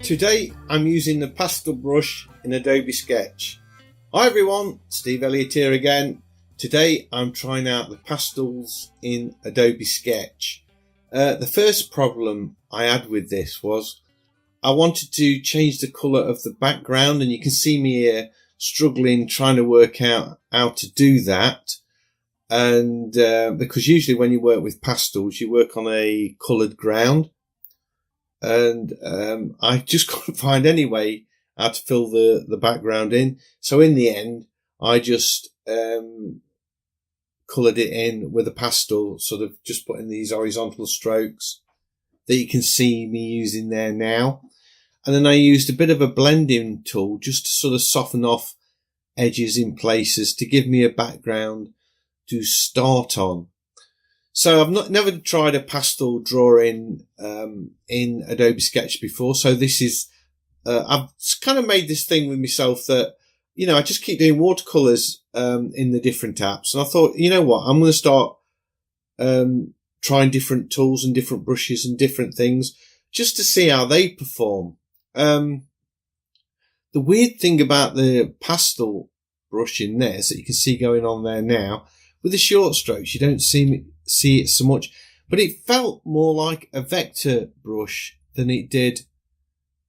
Today I'm using the pastel brush in Adobe Sketch. Hi everyone, Steve Elliott here again. Today I'm trying out the pastels in Adobe Sketch. The first problem I had with this was I wanted to change the colour of the background, and you can see me here struggling trying to work out how to do that. And because usually when you work with pastels you work on a coloured ground, and I just couldn't find any way how to fill the background in. So in the end I just coloured it in with a pastel, sort of just putting these horizontal strokes that you can see me using there now. And then I used a bit of a blending tool just to sort of soften off edges in places to give me a background to start on. So I've never tried a pastel drawing in Adobe Sketch before. So this is, I've kind of made this thing with myself that, you know, I just keep doing watercolours in the different apps. And I thought, you know what, I'm going to start trying different tools and different brushes and different things just to see how they perform. The weird thing about the pastel brush in this that you can see going on there now, with the short strokes, you don't see it so much, but it felt more like a vector brush than it did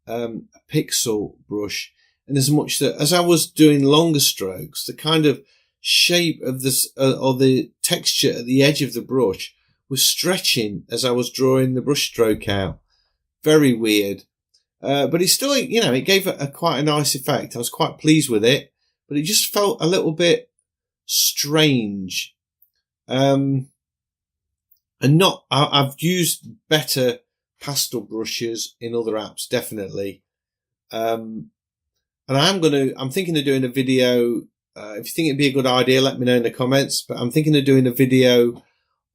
a pixel brush. And as much that as I was doing longer strokes, the kind of shape of this or the texture at the edge of the brush was stretching as I was drawing the brush stroke out. Very weird. But it still, you know, it gave it quite a nice effect. I was quite pleased with it, but it just felt a little bit strange. And I've used better pastel brushes in other apps, definitely. And I'm thinking of doing a video. If you think it'd be a good idea, let me know in the comments, but I'm thinking of doing a video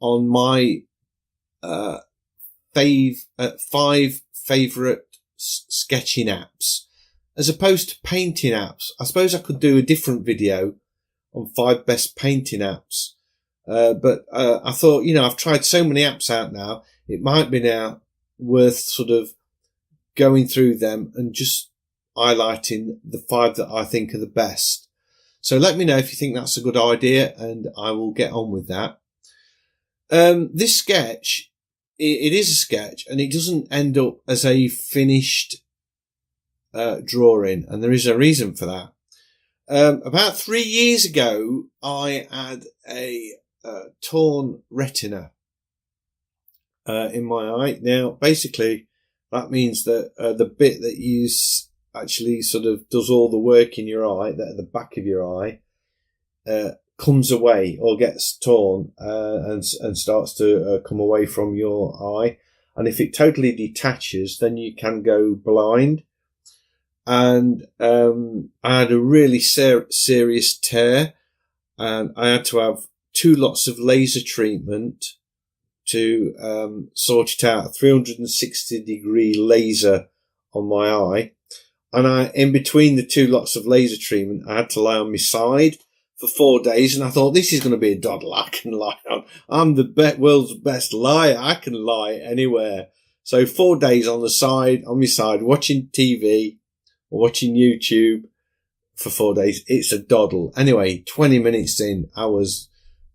on my, 5 favourite sketching apps as opposed to painting apps. I suppose I could do a different video on 5 best painting apps. But I thought, you know, I've tried so many apps out now, it might be now worth sort of going through them and just highlighting the 5 that I think are the best. So let me know if you think that's a good idea, and I will get on with that. This sketch, it is a sketch, and it doesn't end up as a finished drawing, and there is a reason for that. About 3 years ago, I had a torn retina in my eye. Now, basically, that means that the bit that you actually sort of does all the work in your eye, that at the back of your eye, comes away or gets torn and starts to come away from your eye. And if it totally detaches, then you can go blind. And I had a really serious tear, and I had to have 2 lots of laser treatment to sort it out. A 360-degree laser on my eye, and in between the 2 lots of laser treatment, I had to lie on my side for 4 days. And I thought, this is going to be a doddle I can lie on. I'm the world's best liar. I can lie anywhere. So 4 days on my side, watching TV. Watching YouTube for 4 days. It's a doddle. Anyway, 20 minutes in, I was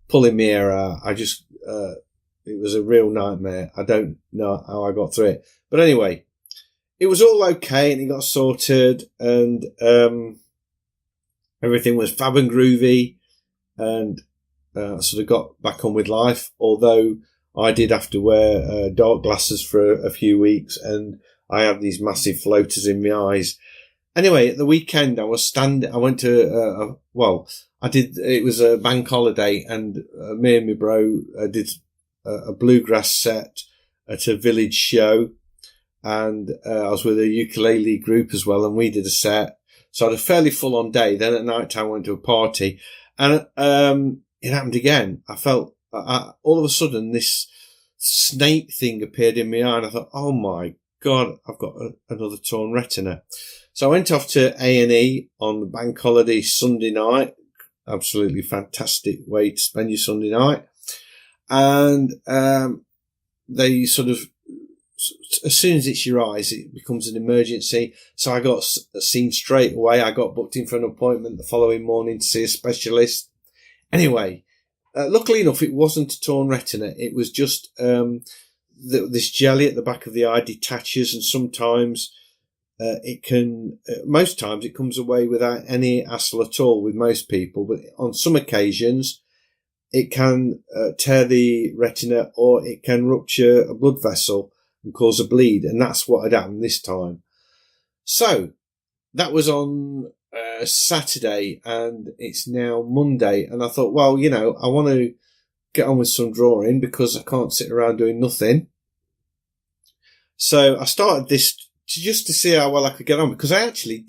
pulling my hair out. It was a real nightmare. I don't know how I got through it. But anyway, it was all okay, and it got sorted, and everything was fab and groovy, and I sort of got back on with life, although I did have to wear dark glasses for a few weeks, and I had these massive floaters in my eyes. Anyway, at the weekend, I went to, it was a bank holiday, and me and my bro did a bluegrass set at a village show, and I was with a ukulele group as well, and we did a set. So I had a fairly full-on day. Then at night time I went to a party, and it happened again. I felt, all of a sudden, this snake thing appeared in my eye, and I thought, oh my God, I've got another torn retina. So I went off to A&E on the bank holiday Sunday night. Absolutely fantastic way to spend your Sunday night. And they sort of as soon as it's your eyes, it becomes an emergency. So I got seen straight away. I got booked in for an appointment the following morning to see a specialist. Anyway, luckily enough, it wasn't a torn retina. It was just this jelly at the back of the eye detaches, and sometimes most times it comes away without any hassle at all with most people, but on some occasions it can tear the retina, or it can rupture a blood vessel and cause a bleed, and that's what had happened this time. So that was on Saturday, and it's now Monday, and I thought, well, I want to get on with some drawing because I can't sit around doing nothing. So I started this just to see how well I could get on, because I actually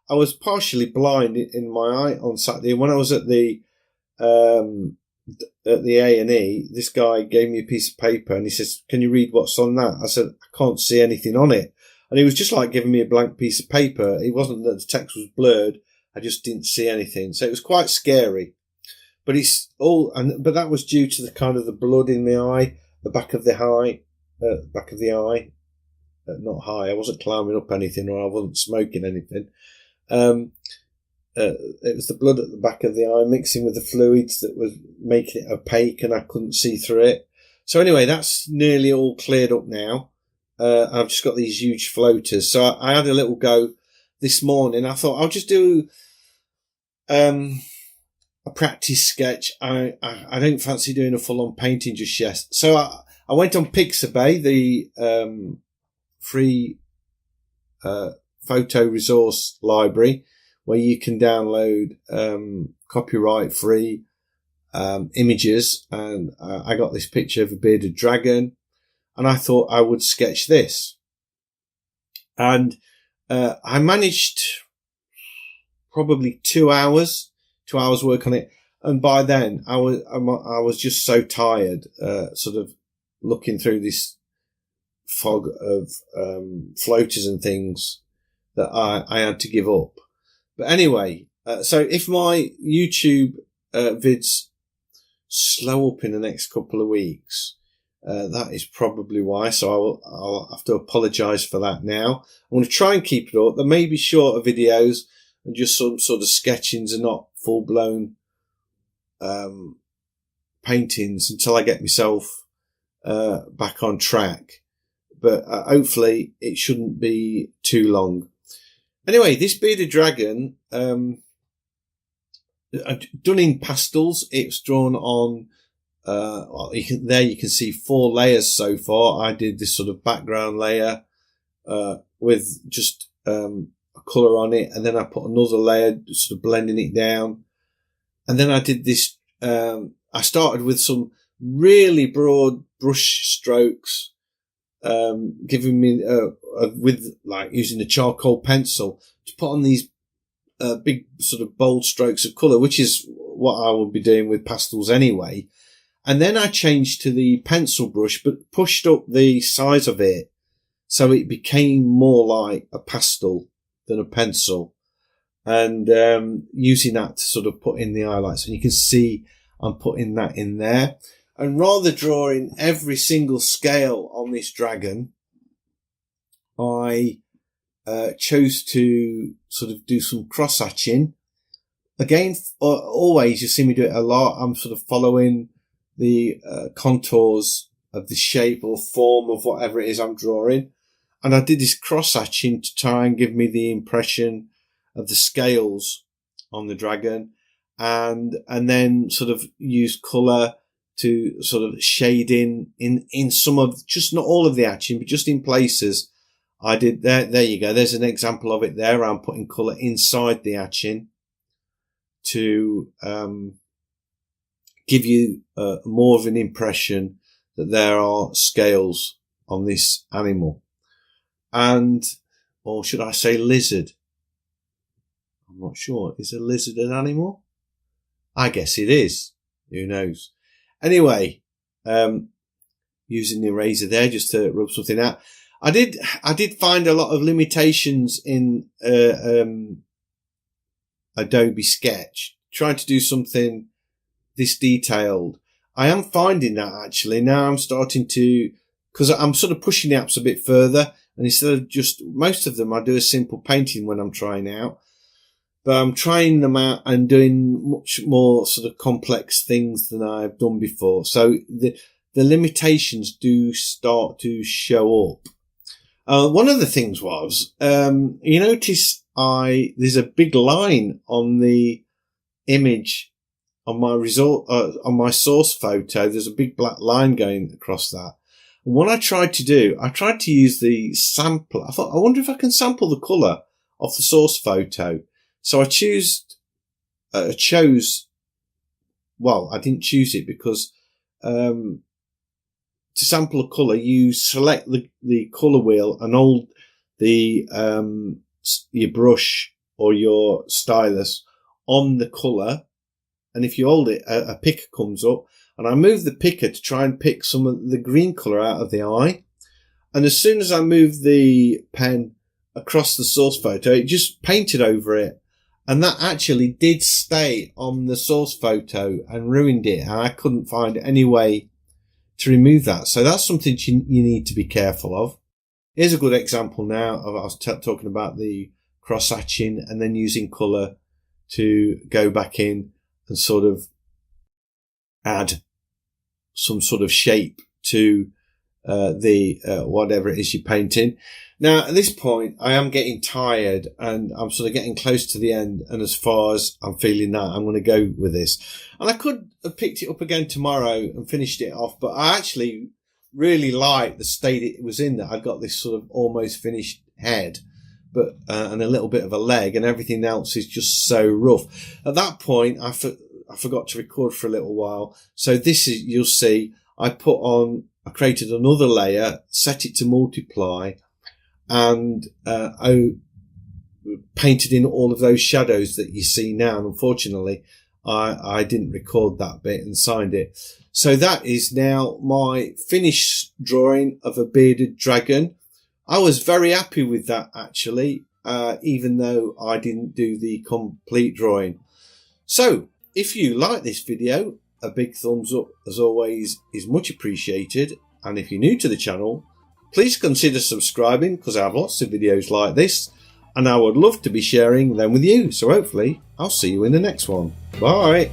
I was partially blind in my eye on Saturday. When I was at the A&E, this guy gave me a piece of paper and he says, "Can you read what's on that?" I said, "I can't see anything on it." And he was just like giving me a blank piece of paper. It wasn't that the text was blurred. I just didn't see anything. So it was quite scary. But but that was due to the kind of the blood in the eye, the back of the eye, not high. I wasn't climbing up anything, or I wasn't smoking anything. It was the blood at the back of the eye mixing with the fluids that was making it opaque, and I couldn't see through it. So anyway, that's nearly all cleared up now. I've just got these huge floaters. So I had a little go this morning. I thought I'll just do a practice sketch. I don't fancy doing a full-on painting just yet. So I went on Pixabay, the free photo resource library, where you can download copyright free images, and I got this picture of a bearded dragon, and I thought I would sketch this, and I managed probably 2 hours work on it, and by then I was just so tired, sort of looking through this fog of floaters and things, that I had to give up. But anyway, so if my YouTube vids slow up in the next couple of weeks, that is probably why. So I'll have to apologise for that now. I'm going to try and keep it up. There may be shorter videos and just some sort of sketchings and not full-blown paintings until I get myself back on track. But hopefully it shouldn't be too long. Anyway, this bearded dragon, done in pastels. It's drawn on, you can see 4 layers so far. I did this sort of background layer, with just, a colour on it. And then I put another layer, sort of blending it down. And then I did this, I started with some really broad brush strokes, giving me, with like using the charcoal pencil to put on these big sort of bold strokes of colour, which is what I will be doing with pastels anyway. And then I changed to the pencil brush, but pushed up the size of it so it became more like a pastel than a pencil, and using that to sort of put in the highlights. And you can see I'm putting that in there. And rather drawing every single scale on this dragon, I chose to sort of do some cross-hatching. Again, always, you see me do it a lot, I'm sort of following the contours of the shape or form of whatever it is I'm drawing. And I did this cross-hatching to try and give me the impression of the scales on the dragon, and then sort of use colour to sort of shade in some of, just not all of the hatching, but just in places. I did there you go. There's an example of it there. I'm putting colour inside the hatching to give you more of an impression that there are scales on this animal. And, or should I say lizard? I'm not sure. Is a lizard an animal? I guess it is. Who knows? Anyway, using the eraser there just to rub something out. I did find a lot of limitations in Adobe Sketch, trying to do something this detailed. I am finding that actually now I'm starting to because I'm sort of pushing the apps a bit further, and instead of just, most of them I do a simple painting when I'm trying out, but I'm trying them out and doing much more sort of complex things than I've done before. So the limitations do start to show up. One of the things was, you notice there's a big line on the image on my on my source photo. There's a big black line going across that. And what I tried to use the sampler. I thought, I wonder if I can sample the color of the source photo. So I chose, well, I didn't choose it because, to sample a color, you select the color wheel and hold your brush or your stylus on the color. And if you hold it, a picker comes up, and I move the picker to try and pick some of the green color out of the eye. And as soon as I moved the pen across the source photo, it just painted over it. And that actually did stay on the source photo and ruined it. And I couldn't find any way to remove that. So that's something you need to be careful of. Here's a good example now of, I was talking about the cross hatching and then using colour to go back in and sort of add some sort of shape to whatever it is you're painting. Now, at this point, I am getting tired and I'm sort of getting close to the end. And as far as I'm feeling that, I'm going to go with this. And I could have picked it up again tomorrow and finished it off, but I actually really like the state it was in, that I got this sort of almost finished head, but and a little bit of a leg, and everything else is just so rough. At that point, I forgot to record for a little while. So this is, you'll see, I created another layer, set it to multiply, and I painted in all of those shadows that you see now. And unfortunately, I didn't record that bit and signed it. So that is now my finished drawing of a bearded dragon. I was very happy with that, actually, even though I didn't do the complete drawing. So if you like this video, a big thumbs up, as always, is much appreciated. And if you're new to the channel, please consider subscribing, because I have lots of videos like this, and I would love to be sharing them with you. So hopefully I'll see you in the next one. Bye.